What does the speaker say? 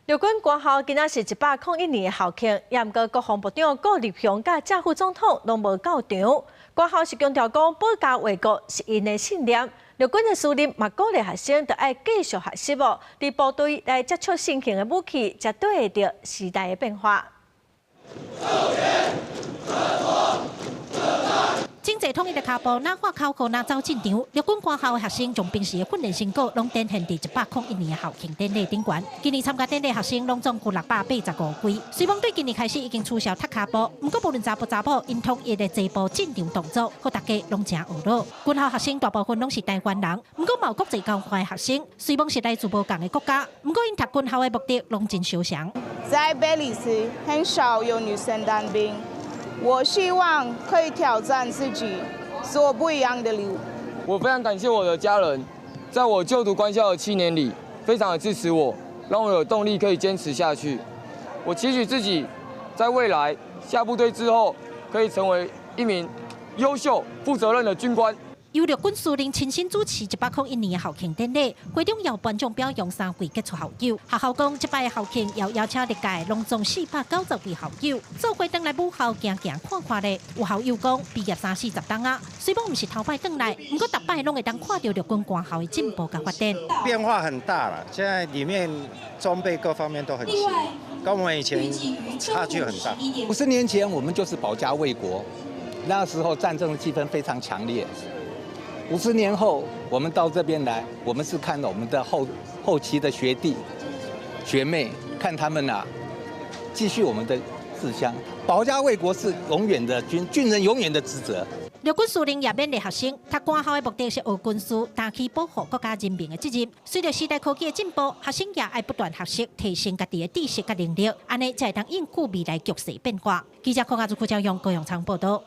陆军官校今仔是101年的校庆，也毋过国防部长顾立雄甲正副总统拢无到场。官校是强调讲保家卫国是因的信念。陆军的司令嘛鼓励学生着爱继续学习哦，伫部队来接触新型的武器，才对得着时代的变化。经济统一的脚步，哪化考考哪走进场。陆军官校的学生将平时的训练成果，拢展现伫101年的校庆典礼顶悬。今年参加典礼学生拢总有685位。虽讲对今年开始已经取消踢脚步，不过无论查甫查某，因统一的坐步进场动作，互大家拢真学乐。军校学生大部分拢是台湾人，不过嘛有国际交换的学生，虽讲是来自无同的国家，不过因读军校的目的拢真相像。在贝里斯很少有女生当兵。 我希望可以挑战自己，走不一样的路。我非常感谢我的家人，在我就读官校的7年里，非常的支持我，让我有动力可以坚持下去。我期许自己在未来下部队之后，可以成为一名优秀、负责任的军官。 由陆军司令亲身主持101年的校庆典礼，会中要颁奖表扬3位杰出校友。学校讲，这摆的校庆要邀请历届拢总490位校友，做回登来母校行行看看咧。有校友讲，毕业30、40档啊，虽讲不是头摆登来，不过大摆拢会当看到陆军官校的进步甲发展。变化很大了，现在里面装备各方面都很齐，跟我们以前差距很大。50年前，我们就是保家卫国，那时候战争的气氛非常强烈。 50年后，我们到这边来，我们是看到我们的后期的学弟、学妹，看他们继续我们的志向。保家卫国是永远的军人永远的职责。陆军司令也勉励学生，读官校的目的是学军事，担起保护国家人民的责任。随着时代科技的进步，学生也爱不断学习，提升家己的知识甲能力，安尼才会当应付未来局势变化。记者柯亚珠、柯兆勇、高永昌报道。